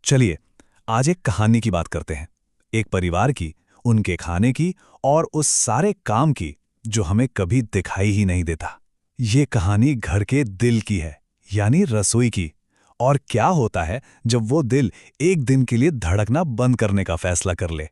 चलिए, आज एक कहानी की बात करते हैं। एक परिवार की, उनके खाने की और उस सारे काम की जो हमें कभी दिखाई ही नहीं देता। ये कहानी घर के दिल की है, यानी रसोई की। और क्या होता है जब वो दिल एक दिन के लिए धड़कना बंद करने का फैसला कर ले।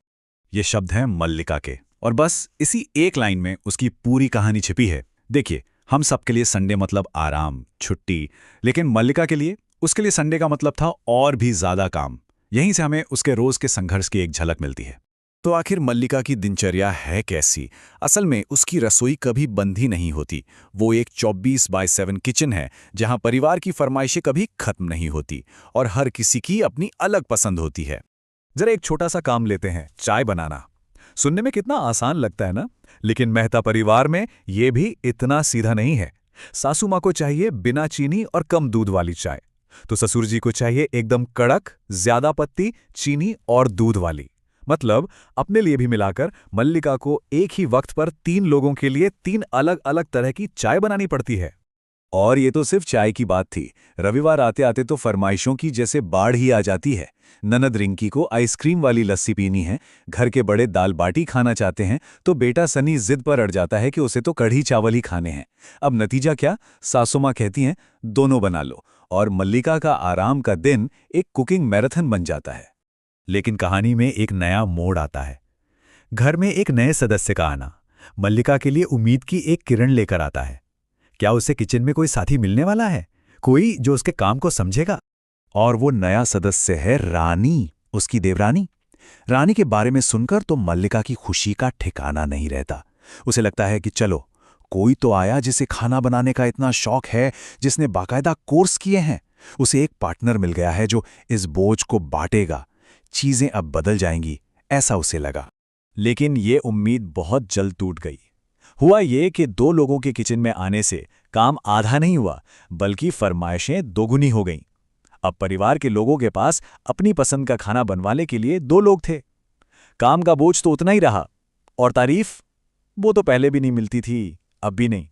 ये शब्द हैं मल्लिका के, और बस इसी एक लाइन में उसकी पूरी कहानी छिपी है। देखिए, हम सबके लिए संडे मतलब आराम, छुट्टी, लेकिन मल्लिका के लिए, उसके लिए संडे का मतलब था और भी ज्यादा काम। यहीं से हमें उसके रोज के संघर्ष की एक झलक मिलती है। तो आखिर मल्लिका की दिनचर्या है कैसी? असल में उसकी रसोई कभी बंद ही नहीं होती। वो एक 24/7 किचन है, जहां परिवार की फरमाइशें कभी खत्म नहीं होती और हर किसी की अपनी अलग पसंद होती है। जरा एक छोटा सा काम लेते हैं, चाय बनाना। सुनने में कितना आसान लगता है ना, लेकिन मेहता परिवार में ये भी इतना सीधा नहीं है। सासू माँ को चाहिए बिना चीनी और कम दूध वाली चाय, तो ससुर जी को चाहिए एकदम कड़क, ज्यादा पत्ती, चीनी और दूध वाली। मतलब अपने लिए भी मिलाकर मल्लिका को एक ही वक्त पर 3 लोगों के लिए 3 अलग अलग तरह की चाय बनानी पड़ती है। और ये तो सिर्फ चाय की बात थी। रविवार आते आते तो फरमाइशों की जैसे बाढ़ ही आ जाती है। ननद रिंकी को आइसक्रीम वाली लस्सी पीनी है, घर के बड़े दाल बाटी खाना चाहते हैं, तो बेटा सनी जिद पर अड़ जाता है कि उसे तो कढ़ी चावल ही खाने हैं। अब नतीजा क्या? सासू माँ कहती हैं दोनों बना लो, और मल्लिका का आराम का दिन एक कुकिंग मैराथन बन जाता है। लेकिन कहानी में एक नया मोड़ आता है। घर में एक नए सदस्य का आना मल्लिका के लिए उम्मीद की एक किरण लेकर आता है। क्या उसे किचन में कोई साथी मिलने वाला है, कोई जो उसके काम को समझेगा? और वो नया सदस्य है रानी, उसकी देवरानी। रानी के बारे में सुनकर तो मल्लिका की खुशी का ठिकाना नहीं रहता। उसे लगता है कि चलो, कोई तो आया जिसे खाना बनाने का इतना शौक है, जिसने बाकायदा कोर्स किए हैं। उसे एक पार्टनर मिल गया है जो इस बोझ को बांटेगा। चीजें अब बदल जाएंगी, ऐसा उसे लगा। लेकिन ये उम्मीद बहुत जल्द टूट गई। हुआ ये कि 2 लोगों के किचन में आने से काम आधा नहीं हुआ, बल्कि फरमाइशें दोगुनी हो गईं। अब परिवार के लोगों के पास अपनी पसंद का खाना बनवाने के लिए 2 लोग थे। काम का बोझ तो उतना ही रहा, और तारीफ, वो तो पहले भी नहीं मिलती थी, अब भी नहीं।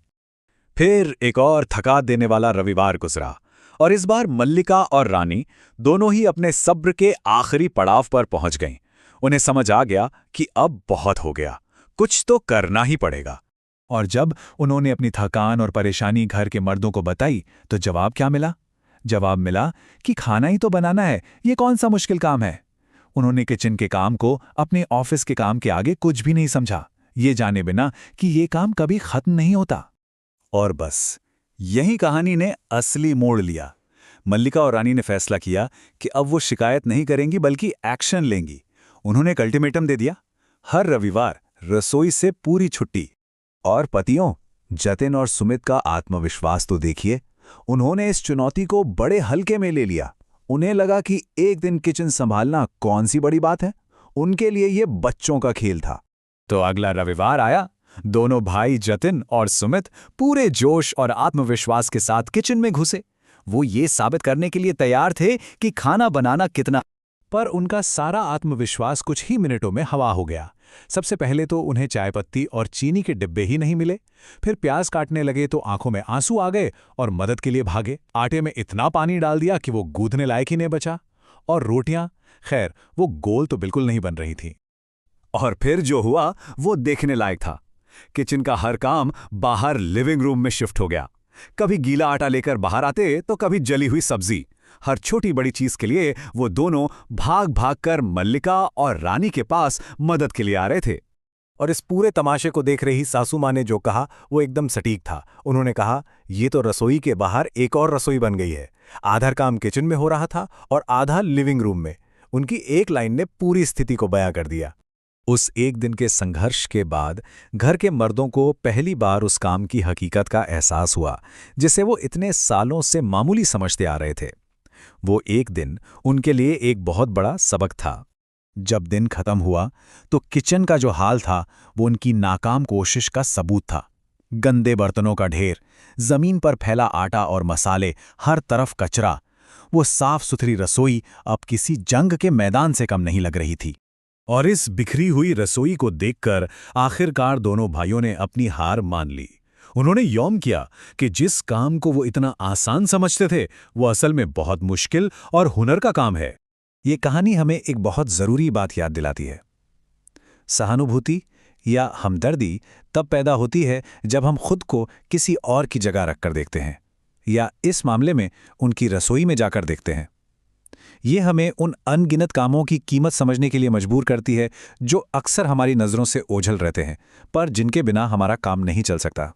फिर एक और थका देने वाला रविवार गुजरा, और इस बार मल्लिका और रानी दोनों ही अपने सब्र के आखिरी पड़ाव पर पहुंच गईं। उन्हें समझ आ गया कि अब बहुत हो गया, कुछ तो करना ही पड़ेगा। और जब उन्होंने अपनी थकान और परेशानी घर के मर्दों को बताई, तो जवाब क्या मिला? जवाब मिला कि खाना ही तो बनाना है, ये कौन सा मुश्किल काम है। उन्होंने किचन के काम को अपने ऑफिस के काम के आगे कुछ भी नहीं समझा, ये जाने बिना कि ये काम कभी खत्म नहीं होता। और बस यही कहानी ने असली मोड़ लिया। मल्लिका और रानी ने फैसला किया कि अब वो शिकायत नहीं करेंगी, बल्कि एक्शन लेंगी। उन्होंने एक अल्टीमेटम दे दिया, हर रविवार रसोई से पूरी छुट्टी। और पतियों, जतिन और सुमित का आत्मविश्वास तो देखिए। उन्होंने इस चुनौती को बड़े हल्के में ले लिया। उन्हें लगा कि एक दिन किचन संभालना कौन सी बड़ी बात है। उनके लिए ये बच्चों का खेल था। तो अगला रविवार आया। दोनों भाई जतिन और सुमित पूरे जोश और आत्मविश्वास के साथ किचन में घुसे। वो ये साबित करने के लिए तैयार थे कि खाना बनाना कितना। पर उनका सारा आत्मविश्वास कुछ ही मिनटों में हवा हो गया। सबसे पहले तो उन्हें चाय पत्ती और चीनी के डिब्बे ही नहीं मिले। फिर प्याज काटने लगे तो आंखों में आंसू आ गए और मदद के लिए भागे। आटे में इतना पानी डाल दिया कि वो गूंथने लायक ही नहीं बचा। और रोटियां, खैर वो गोल तो बिल्कुल नहीं बन रही थी। और फिर जो हुआ वो देखने लायक था। किचन का हर काम बाहर लिविंग रूम में शिफ्ट हो गया। कभी गीला आटा लेकर बाहर आते तो कभी जली हुई सब्जी। हर छोटी बड़ी चीज के लिए वो दोनों भाग भाग कर मल्लिका और रानी के पास मदद के लिए आ रहे थे। और इस पूरे तमाशे को देख रही सासू माँ ने जो कहा वो एकदम सटीक था। उन्होंने कहा, ये तो रसोई के बाहर एक और रसोई बन गई है। आधा काम किचन में हो रहा था और आधा लिविंग रूम में। उनकी एक लाइन ने पूरी स्थिति को बयां कर दिया। उस एक दिन के संघर्ष के बाद घर के मर्दों को पहली बार उस काम की हकीकत का एहसास हुआ, जिसे वो इतने सालों से मामूली समझते आ रहे थे। वो एक दिन उनके लिए एक बहुत बड़ा सबक था। जब दिन खत्म हुआ तो किचन का जो हाल था वो उनकी नाकाम कोशिश का सबूत था। गंदे बर्तनों का ढेर, जमीन पर फैला आटा और मसाले, हर तरफ कचरा। वो साफ सुथरी रसोई अब किसी जंग के मैदान से कम नहीं लग रही थी। और इस बिखरी हुई रसोई को देखकर आखिरकार दोनों भाइयों ने अपनी हार मान ली। उन्होंने यौम किया कि जिस काम को वो इतना आसान समझते थे वो असल में बहुत मुश्किल और हुनर का काम है। ये कहानी हमें एक बहुत ज़रूरी बात याद दिलाती है। सहानुभूति या हमदर्दी तब पैदा होती है जब हम खुद को किसी और की जगह रखकर देखते हैं, या इस मामले में उनकी रसोई में जाकर देखते हैं। ये हमें उन अनगिनत कामों की कीमत समझने के लिए मजबूर करती है जो अक्सर हमारी नज़रों से ओझल रहते हैं, पर जिनके बिना हमारा काम नहीं चल सकता।